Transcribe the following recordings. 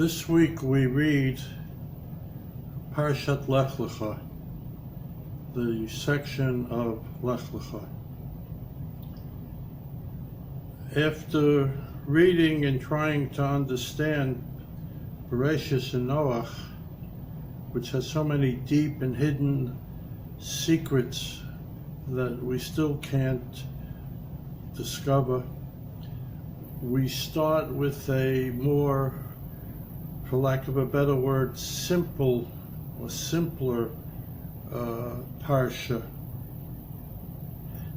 This week we read Parshat Lech Lecah, the section of Lech Lecah. After reading and trying to understand Seperation and Noach, which has so many deep and hidden secrets that we still can't discover, we start with a more, for lack of a better word, simpler parsha.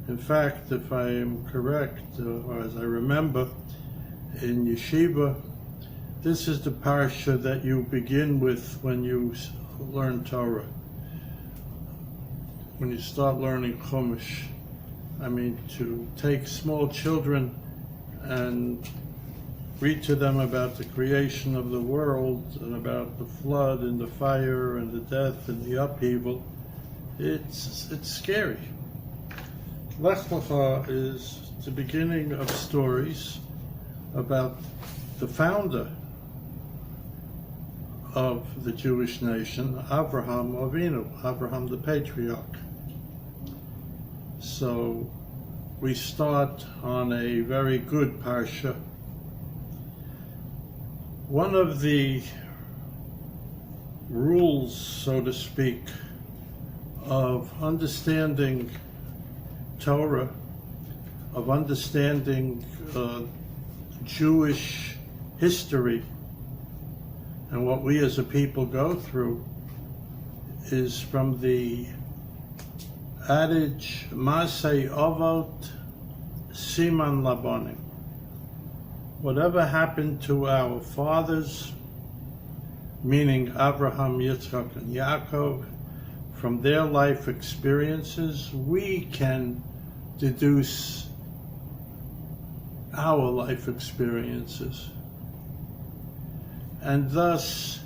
In fact, if I am correct, or as I remember, in yeshiva, this is the parsha that you begin with when you learn Torah. When you start learning Chumash, to take small children and read to them about the creation of the world and about the flood and the fire and the death and the upheaval, it's scary. Lech Lecah is the beginning of stories about the founder of the Jewish nation, Avraham Avinu, Avraham the patriarch. So we start on a very good parsha. One of the rules, so to speak, of understanding Torah, of understanding Jewish history and what we as a people go through, is from the adage, Masei Avot Siman Labanim. Whatever happened to our fathers, meaning Abraham, Yitzchak, and Yaakov, from their life experiences, we can deduce our life experiences. And thus,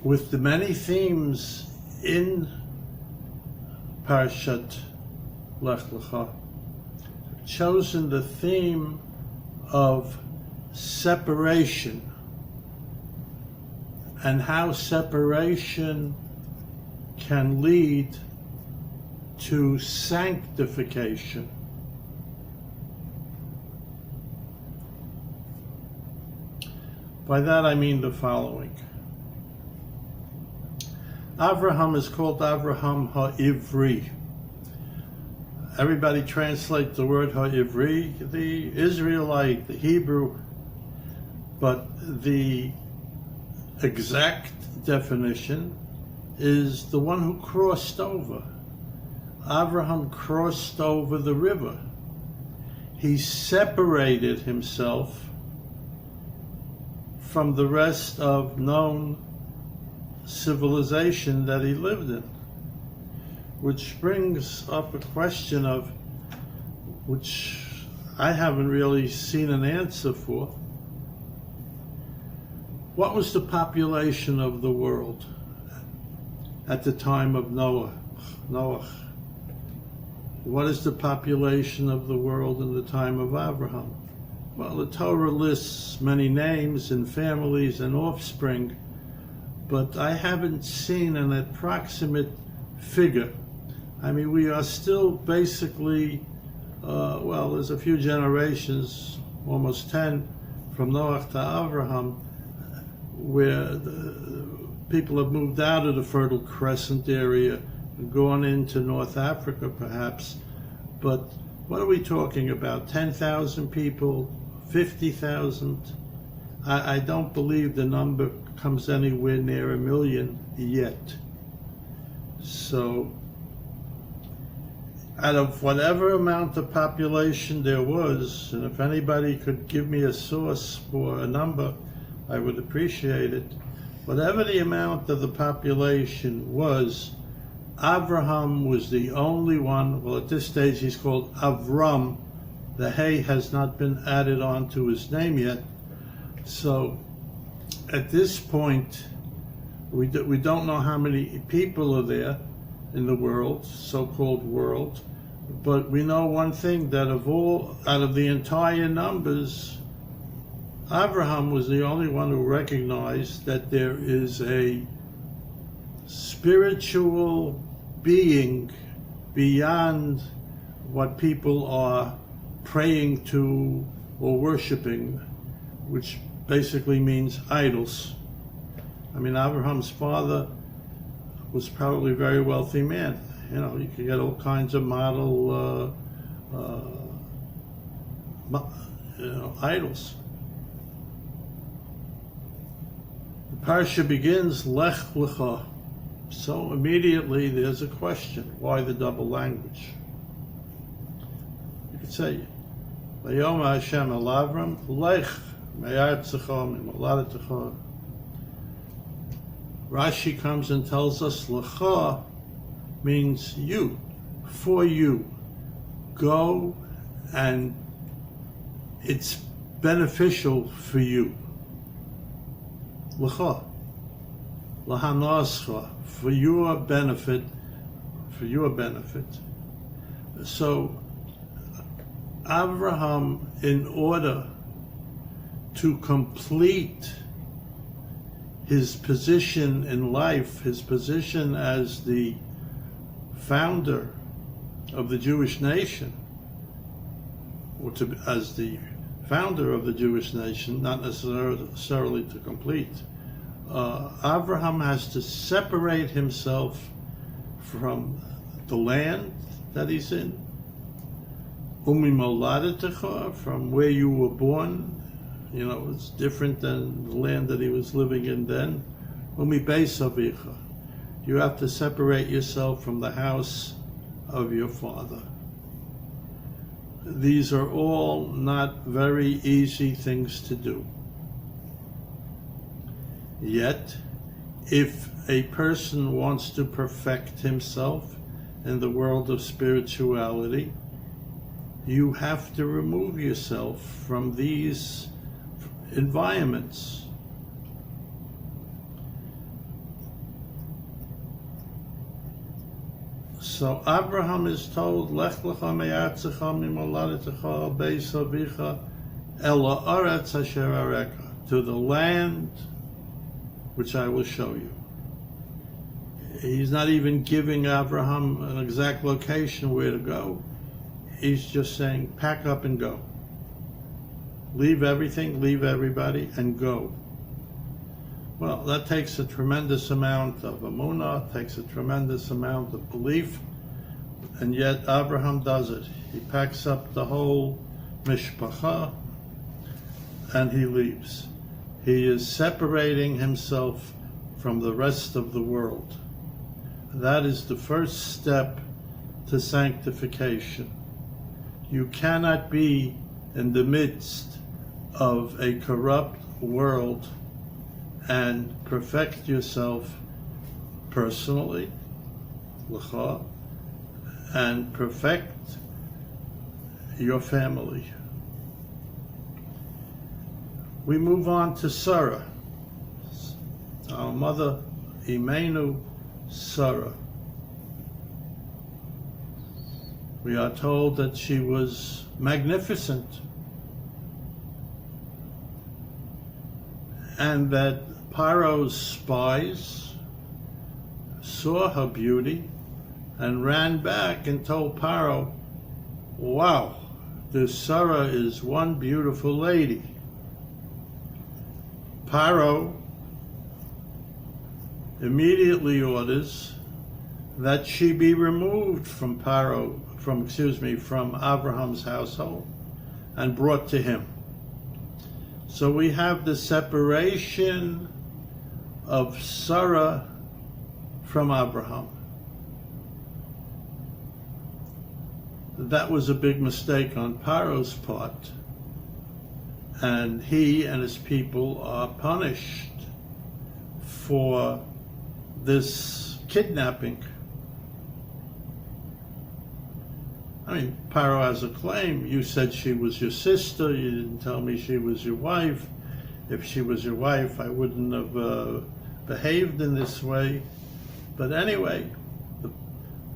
with the many themes in Parshat Lech Lecah, chosen the theme of separation and how separation can lead to sanctification. By that I mean the following. Avraham is called Avraham Ha-Ivri. Everybody translate the word Ha-Ivri, the Israelite, the Hebrew, but the exact definition is the one who crossed over. Avraham crossed over the river. He separated himself from the rest of known civilization that he lived in, which brings up a question of which I haven't really seen an answer for. What was the population of the world at the time of Noah? What is the population of the world in the time of Abraham? Well, the Torah lists many names and families and offspring, but I haven't seen an approximate figure. We are still basically, there's a few generations, almost 10, from Noah to Abraham, where the people have moved out of the Fertile Crescent area and gone into North Africa perhaps. But what are we talking about? 10,000 people? 50,000? I don't believe the number comes anywhere near 1 million yet. So out of whatever amount of population there was, and if anybody could give me a source for a number, I would appreciate it. Whatever the amount of the population was, Avraham was the only one. Well, at this stage he's called Avram. The hay has not been added on to his name yet. So at this point, we don't know how many people are there in the world, so-called world, but we know one thing, that out of the entire numbers, Abraham was the only one who recognized that there is a spiritual being beyond what people are praying to or worshiping, which basically means idols. I mean, Abraham's father was probably a very wealthy man. You know, you could get all kinds of model idols. The parsha begins, Lech Lecah. So immediately there's a question. Why the double language? You could say, Vayoma Hashem el Avram, Lech me'artzecha mimoladetecha. Rashi comes and tells us, Lecha means you, for you. Go, and it's beneficial for you. Lecha, lahanoscha, for your benefit, So, Abraham, in order to complete his position in life, his position as the founder of the Jewish nation, or as the founder of the Jewish nation, not necessarily to complete, Abraham has to separate himself from the land that he's in, umimoladetecha, from where you were born. You know, it's different than the land that he was living in then. Umibeis avicha, you have to separate yourself from the house of your father. These are all not very easy things to do. Yet, if a person wants to perfect himself in the world of spirituality, you have to remove yourself from these environments. So Abraham is told, Lech Lecah me'artzecha mimoladetecha beis avicha el haaretz asher areka, to the land which I will show you. He's not even giving Abraham an exact location where to go. He's just saying, pack up and go. Leave everything, leave everybody, and go. Well, that takes a tremendous amount of emunah, takes a tremendous amount of belief, and yet Abraham does it. He packs up the whole mishpacha, and he leaves. He is separating himself from the rest of the world. That is the first step to sanctification. You cannot be in the midst of a corrupt world and perfect yourself personally, lecha, and perfect your family. We move on to Sarah, our mother, Imenu Sarah. We are told that she was magnificent, and that Paro's spies saw her beauty and ran back and told Paro, wow, this Sarah is one beautiful lady. Paro immediately orders that she be removed from from Abraham's household and brought to him. So we have the separation of Sarah from Abraham. That was a big mistake on Paro's part, and he and his people are punished for this kidnapping. I mean, Paro has a claim. You said she was your sister. You didn't tell me she was your wife. If she was your wife, I wouldn't have behaved in this way. But anyway,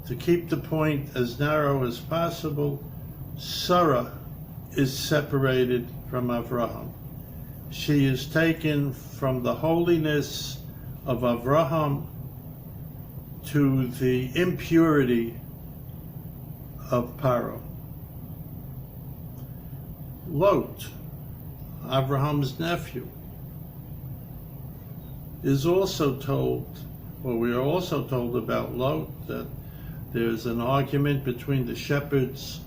to keep the point as narrow as possible, Sarah is separated from Avraham. she is taken from the holiness of Avraham to the impurity of Paro. Lot, Abraham's nephew, is also told, or we are also told about Lot, that there's an argument between the shepherds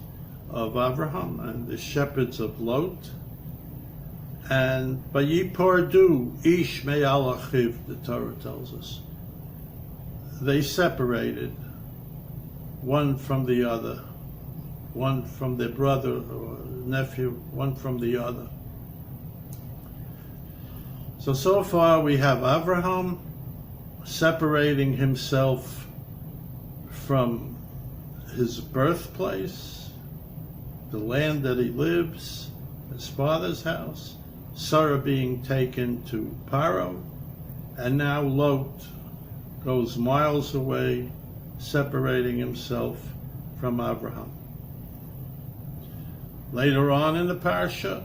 of Abraham and the shepherds of Lot. And Vayipardu ish me'al achiv, the Torah tells us. They separated one from the other, one from their brother or nephew, one from the other. So far we have Abraham separating himself from his birthplace, the land that he lives, his father's house, Sarah being taken to Paro, and now Lot goes miles away, separating himself from Abraham. Later on in the parsha,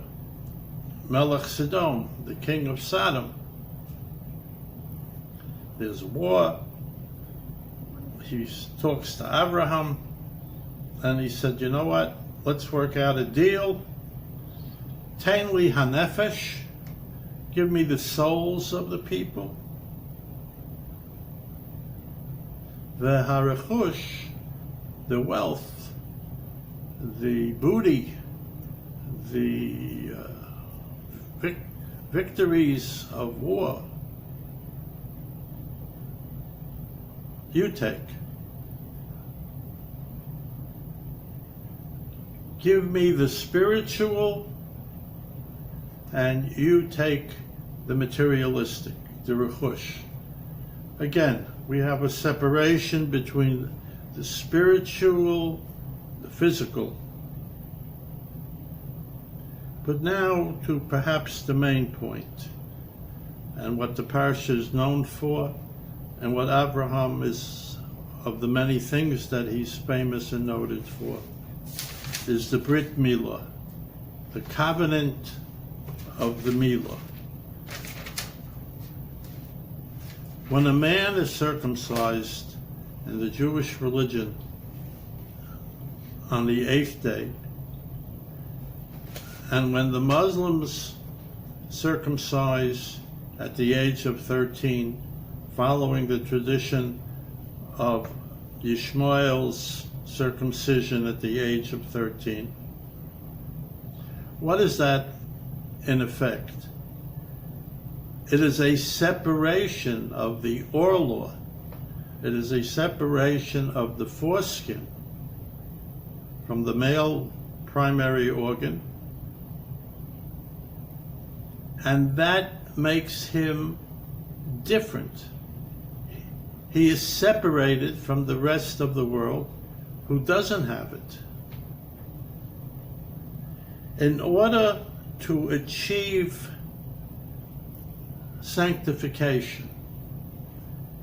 Melech Sodom, the king of Sodom, there's war. He talks to Abraham, and he said, you know what, let's work out a deal. Tain li hanefesh, give me the souls of the people. V'harechush, the wealth, the booty, the victories of war, you take. Give me the spiritual, and you take the materialistic, the rechush. Again, we have a separation between the spiritual, the physical. But now to perhaps the main point, and what the parsha is known for, and what Abraham is, of the many things that he's famous and noted for, is the Brit Milah, the covenant of the Milah. When a man is circumcised in the Jewish religion on the 8th day, and when the Muslims circumcise at the age of 13, following the tradition of Yishmael's circumcision at the age of 13, what is that in effect? It is a separation of the orla. It is a separation of the foreskin from the male primary organ, and that makes him different. He is separated from the rest of the world who doesn't have it. In order to achieve sanctification,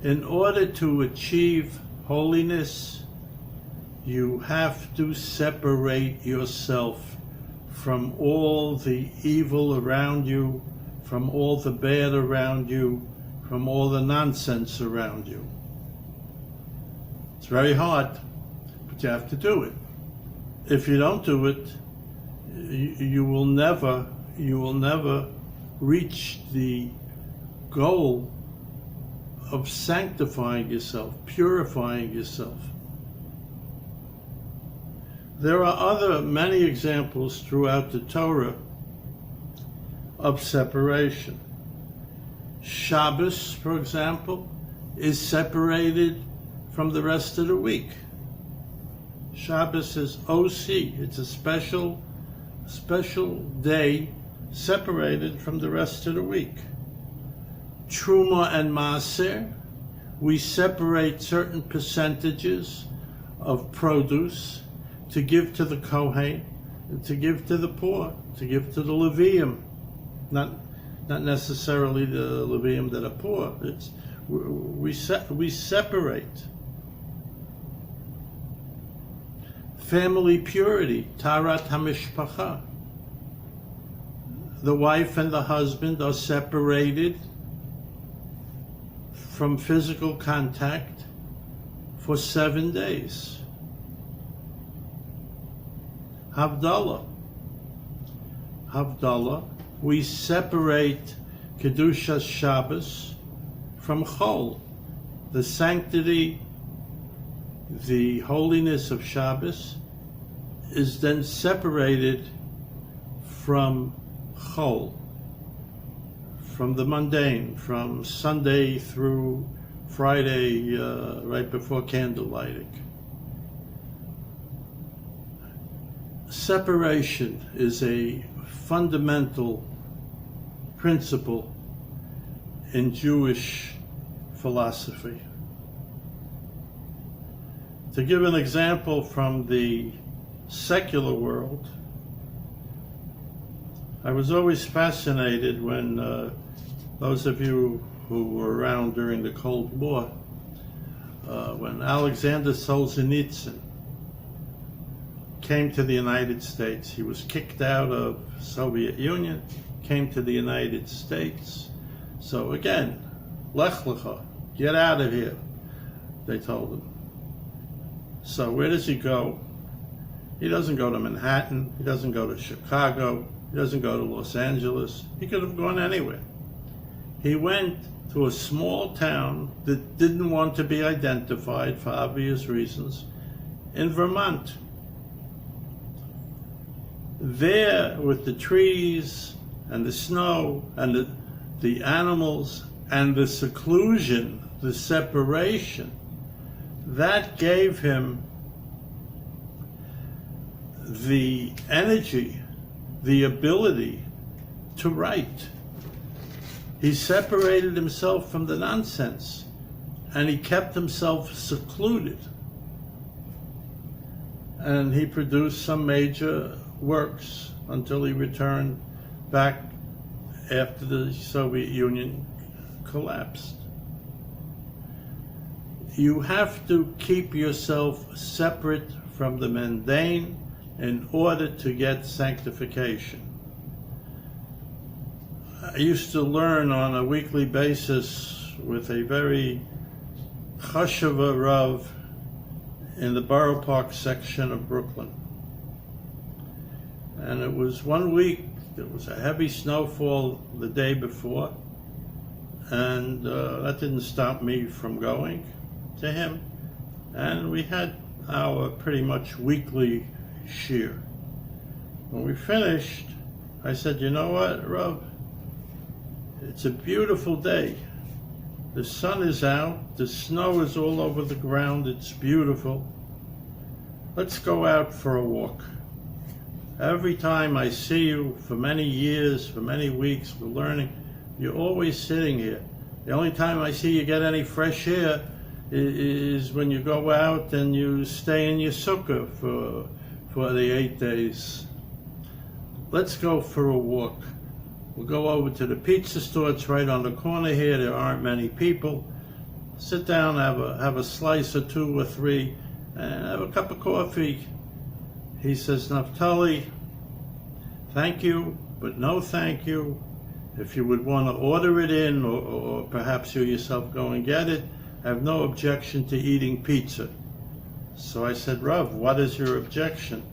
in order to achieve holiness, you have to separate yourself from all the evil around you, from all the bad around you, from all the nonsense around you. It's very hard, but you have to do it. If you don't do it, you will never reach the goal of sanctifying yourself, purifying yourself. There are many examples throughout the Torah of separation. Shabbos, for example, is separated from the rest of the week. Shabbos is OC. It's a special day separated from the rest of the week. Truma and Maaser, we separate certain percentages of produce to give to the Kohen, and to give to the poor, to give to the Levium. Not necessarily the Levium that are poor. We separate. Family purity, Tarat HaMishpacha. the wife and the husband are separated from physical contact for 7 days. Havdalah. We separate Kedushas Shabbos from Chol. The sanctity, the holiness of Shabbos is then separated from Chol, from the mundane, from Sunday through Friday, right before candle lighting. Separation is a fundamental principle in Jewish philosophy. To give an example from the secular world, I was always fascinated when those of you who were around during the Cold War, when Alexander Solzhenitsyn came to the United States. He was kicked out of Soviet Union, came to the United States. So again, Lech Lecah, get out of here, they told him. So where does he go? He doesn't go to Manhattan, he doesn't go to Chicago, he doesn't go to Los Angeles. He could have gone anywhere. He went to a small town that didn't want to be identified for obvious reasons in Vermont. There, with the trees and the snow and the animals and the seclusion, the separation, that gave him the energy, the ability to write. He separated himself from the nonsense and he kept himself secluded. And he produced some major works until he returned back after the Soviet Union collapsed. You have to keep yourself separate from the mundane in order to get sanctification. I used to learn on a weekly basis with a very chashuva Rav in the Borough Park section of Brooklyn. And it was one week, there was a heavy snowfall the day before, and that didn't stop me from going to him. And we had our pretty much weekly shir. When we finished, I said, you know what, Rav? It's a beautiful day. The sun is out, the snow is all over the ground, it's beautiful. Let's go out for a walk. Every time I see you for many years, for many weeks, we're learning, you're always sitting here. The only time I see you get any fresh air is when you go out and you stay in your sukkah for the 8 days. Let's go for a walk. We'll go over to the pizza store. It's right on the corner here. There aren't many people. Sit down, have a slice or two or three, and have a cup of coffee. He says, Naftali, thank you, but no thank you. If you would want to order it in, or perhaps you yourself go and get it, I have no objection to eating pizza. So I said, Rav, what is your objection?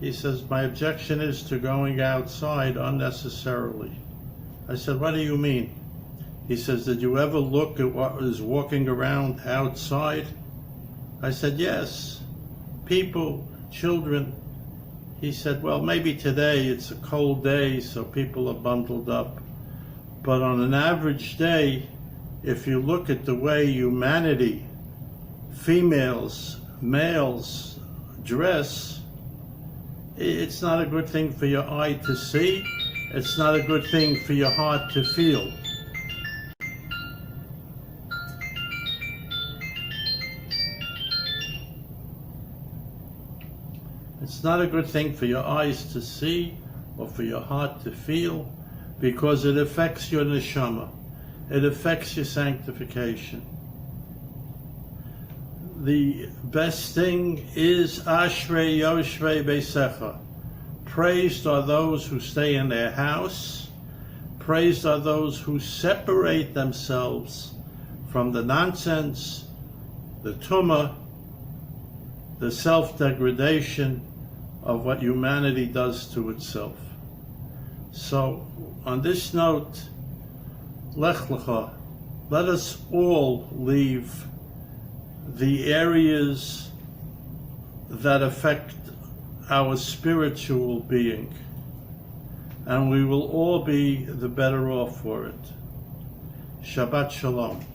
He says, my objection is to going outside unnecessarily. I said, what do you mean? He says, did you ever look at what is walking around outside? I said, yes. People, children. He said, well, maybe today it's a cold day, so people are bundled up. But on an average day, if you look at the way humanity, females, males, dress, it's not a good thing for your eye to see. It's not a good thing for your heart to feel. It's not a good thing for your eyes to see or for your heart to feel, because it affects your neshama. It affects your sanctification. The best thing is Ashrei Yoshvei Beisecha. Praised are those who stay in their house. Praised are those who separate themselves from the nonsense, the tumah, the self-degradation of what humanity does to itself. So, on this note, Lech Lecah, let us all leave the areas that affect our spiritual being, and we will all be the better off for it. Shabbat Shalom.